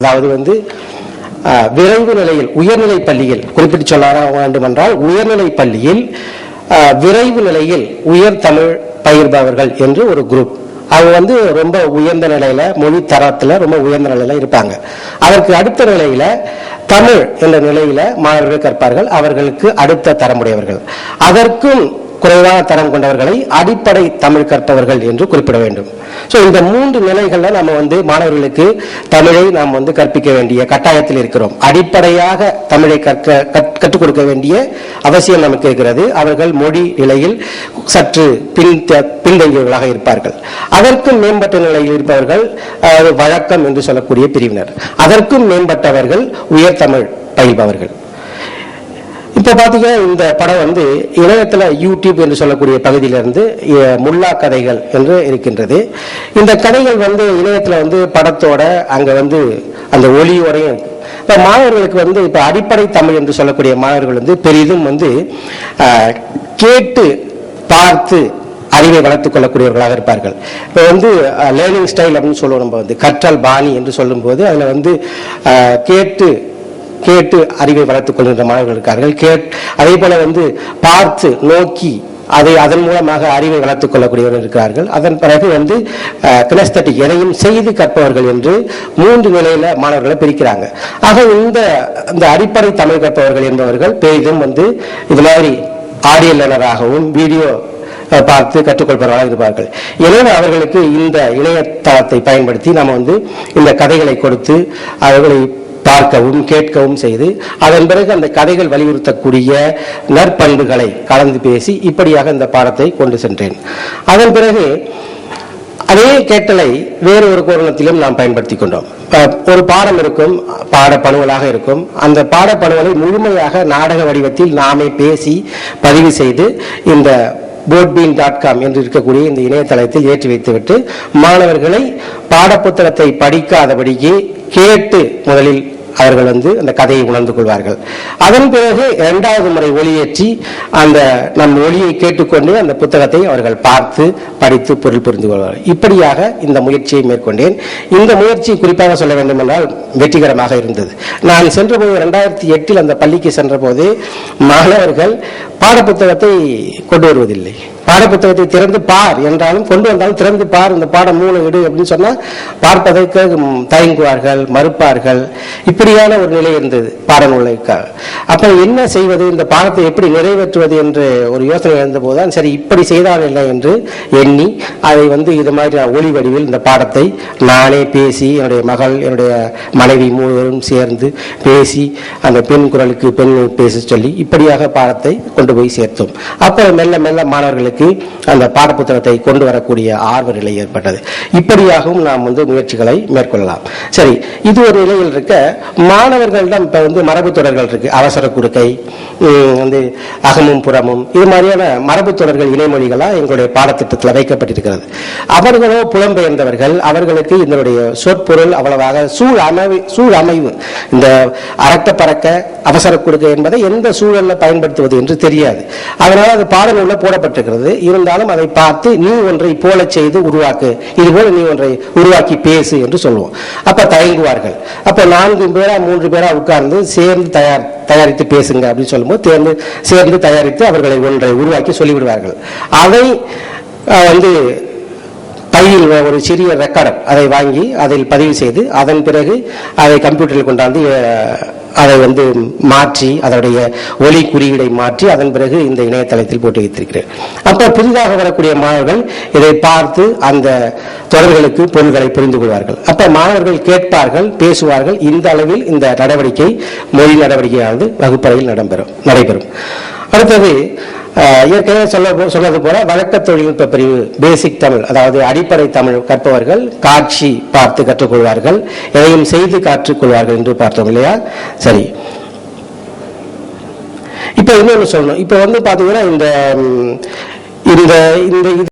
அதாவது விரைவு நிலையில் உயர்நிலை பள்ளியில் குறிப்பிட்டு சொல்ல வேண்டும் என்றால் உயர்நிலை பள்ளியில் விரைவு நிலையில் உயர் தமிழ் பயிர்பவர்கள் என்று ஒரு குரூப். அவங்க ரொம்ப உயர்ந்த நிலையில மொழி தரத்துல ரொம்ப உயர்ந்த நிலையில இருப்பாங்க. அதற்கு அடுத்த நிலையில தமிழ் என்ற நிலையில மாணவர்கள் கற்பார்கள். அவர்களுக்கு அடுத்த தரமுடையவர்கள். அதற்கும் குறைவான தரம் கொண்டவர்களை அடிப்படை தமிழ் கற்பவர்கள் என்று குறிப்பிட வேண்டும். இந்த மூன்று நிலைகள்ல நம்ம மாணவர்களுக்கு தமிழை நாம் கற்பிக்க வேண்டிய கட்டாயத்தில் இருக்கிறோம். அடிப்படையாக தமிழை கற்றுக் கொடுக்க வேண்டிய அவசியம் நமக்கு இருக்கிறது. அவர்கள் மொழி நிலையில் சற்று பின்தங்கியவர்களாக இருப்பார்கள். அதற்கும் மேம்பட்ட நிலையில் இருப்பவர்கள் வழக்கம் என்று சொல்லக்கூடிய பிரிவினர். அதற்கும் மேம்பட்டவர்கள் உயர் தமிழ் பயில்பவர்கள். இப்ப பாத்தீங்கன்னா இந்த படம் இணையத்துல யூடியூப் என்று சொல்லக்கூடிய பகுதியிலிருந்து முல்லா கதைகள் என்று இருக்கின்றது. இந்த கதைகள் இணையத்துல படத்தோட அங்க அந்த ஒளியோடையும் இருக்கு. இப்ப மாணவர்களுக்கு இப்ப அடிப்படை தமிழ் என்று சொல்லக்கூடிய மாணவர்கள் பெரிதும் கேட்டு பார்த்து அறிவை வளர்த்துக் கொள்ளக்கூடியவர்களாக இருப்பார்கள். இப்ப லேர்னிங் ஸ்டைல் அப்படின்னு சொல்லுவோம். நம்ம கற்றல் பாணி என்று சொல்லும் போது அதுல கேட்டு அறிவை வளர்த்துக் கொள்கின்ற மாணவர்கள் இருக்கார்கள். அதே போல பார்த்து நோக்கி அதன் மூலமாக அறிவை வளர்த்துக் கொள்ளக்கூடியவர்கள் இருக்கிறார்கள். அதன் பிறகு கினஸ்தட்டிக் எதையும் செய்து கற்பவர்கள் என்று மூன்று நிலையில மாணவர்களை பிரிக்கிறாங்க. ஆக இந்த அடிப்படை தமிழ் கற்பவர்கள் என்பவர்கள் பெரிதும் இது மாதிரி ஆடியோ லேர்னராகவும் வீடியோ பார்த்து கற்றுக்கொள்பவர்களாக இருப்பார்கள். எனவே அவர்களுக்கு இந்த இணையதளத்தை பயன்படுத்தி நம்ம இந்த கதைகளை கொடுத்து அவர்களை பார்க்கவும் கேட்கவும் செய்து அதன் பிறகு அந்த கதைகள் வலியுறுத்தக்கூடிய நற்பண்புகளை கலந்து பேசி இப்படியாக இந்த பாடத்தை கொண்டு சென்றேன். அதன் பிறகு அதே கேட்டலை வேறு ஒரு கோணத்திலும் நாம் பயன்படுத்தி கொண்டோம். ஒரு பாடம் இருக்கும், பாட பணுவலாக இருக்கும். அந்த பாட பணுவலை முழுமையாக நாடக வடிவத்தில் நாமே பேசி பதிவு செய்து இந்த boardbean.com என்று இருக்கக்கூடிய இந்த இணையதளத்தில் ஏற்றி வைத்துவிட்டு மாணவர்களை பாடப்புத்தகத்தை படிக்காதபடியே கேட்டு முதலில் அவர்கள் அந்த கதையை உணர்ந்து கொள்வார்கள். அதன் பிறகு இரண்டாவது முறை ஒளியேற்றி அந்த நம் ஒளியை கேட்டுக்கொண்டு அந்த புத்தகத்தை அவர்கள் பார்த்து படித்து பொருள் புரிந்து கொள்வார்கள். இப்படியாக இந்த முயற்சியை மேற்கொண்டேன். இந்த முயற்சி குறிப்பாக சொல்ல வேண்டும் என்றால் வெற்றிகரமாக இருந்தது. நான் சென்றபோது 2008 அந்த பள்ளிக்கு சென்ற போது மாணவர்கள் பாடப்புத்தகத்தை கொண்டு வருவதில்லை. பாடப்புத்தகத்தை திறந்து பார் என்றாலும் கொண்டு வந்தாலும் திறந்து பார், இந்த பாடம் மூலம் விடு அப்படின்னு சொன்னா பார்ப்பதற்கு தயங்குவார்கள், மறுப்பார்கள். இப்படியான ஒரு நிலை இருந்தது பாடநூலுக்காக. அப்ப என்ன செய்வது, இந்த பாடத்தை எப்படி நிறைவேற்றுவது என்று ஒரு யோசனை இருந்த போதுதான் சரி இப்படி செய்தால் இல்லை என்று எண்ணி அதை இது மாதிரி ஒளி வடிவில் இந்த பாடத்தை நானே பேசி என்னுடைய மகள் என்னுடைய மனைவி மூவரும் சேர்ந்து பேசி அந்த பெண் குரலுக்கு பெண் பேச சொல்லி இப்படியாக பாடத்தை கொண்டு போய் சேர்த்தோம். அப்ப மெல்ல மெல்ல மாணவர்களுக்கு அந்த பாடப்புத்தகத்தை கொண்டு வரக்கூடிய ஆர்வ நிலை ஏற்பட்டது. இப்படியாகவும் நாம் முயற்சிகளை மேற்கொள்ளலாம். சரி, இது ஒரு நிலையில் இருக்க மாணவர்களிடம் இப்ப மரபு தொடர்கள் இருக்கு. அவசர குடுக்கை, அகமும் புறமும், இது மாதிரியான மரபு தொடர்கள் இணைமொழிகளா எங்களுடைய பாடத்திட்டத்தில் வைக்கப்பட்டிருக்கிறது. அவர்களோ புலம்பெயர்ந்தவர்கள், அவர்களுக்கு இதனுடைய சொற்பொருள் அவ்வளவாக சூழ் அமைவு இந்த அரக்க பறக்க அவசர குடுக்கை என்பதை எந்த சூழல்ல பயன்படுத்துவது என்று தெரியாது. அதனால அது பாடநூல்ல போடப்பட்டிருக்கிறது. இருந்தாலும் அதை பார்த்து நீ ஒன்றை போல செய்து உருவாக்கு, இது போல நீ ஒன்றை உருவாக்கி பேசு என்று சொல்லுவோம். அப்ப தயங்குவார்கள். அப்ப 4 பேரா 3 பேரா உட்கார்ந்து சேர்ந்து தயாரித்து பேசுங்க அப்படின்னு சொல்லும்போது சேர்ந்து தயாரித்து அவர்களை ஒன்றை உருவாக்கி சொல்லிவிடுவார்கள். அதை பையில் ஒரு சிறிய ரெக்கார்டர் அதை வாங்கி அதில் பதிவு செய்து அதன் பிறகு அதை கம்ப்யூட்டரில் கொண்டாந்து அதை மாற்றி அதனுடைய ஒலி குறியீடை மாற்றி அதன் பிறகு இந்த இணையதளத்தில் போட்டு வைத்திருக்கிறேன். அப்ப புதிதாக வரக்கூடிய மாணவர்கள் இதை பார்த்து அந்த தொடர்களுக்கு பொருள்களை புரிந்து கொள்வார்கள். அப்ப மாணவர்கள் கேட்பார்கள், பேசுவார்கள். இந்த அளவில் இந்த நடவடிக்கை மொழி நடவடிக்கையானது வகுப்பறையில் நடைபெறும். அடுத்தது ஏற்கனவே சொன்னது போல வழக்க தொழில்நுட்ப பிரிவு பேசிக் தமிழ், அதாவது அடிப்படை தமிழ் கற்பவர்கள் காட்சி பார்த்து கற்றுக்கொள்வார்கள், எதையும் செய்து கற்றுக்கொள்வார்கள் என்று பார்த்தோம் இல்லையா? சரி, இப்ப இன்னொன்னு சொல்லணும். இப்ப பாத்தீங்கன்னா இந்த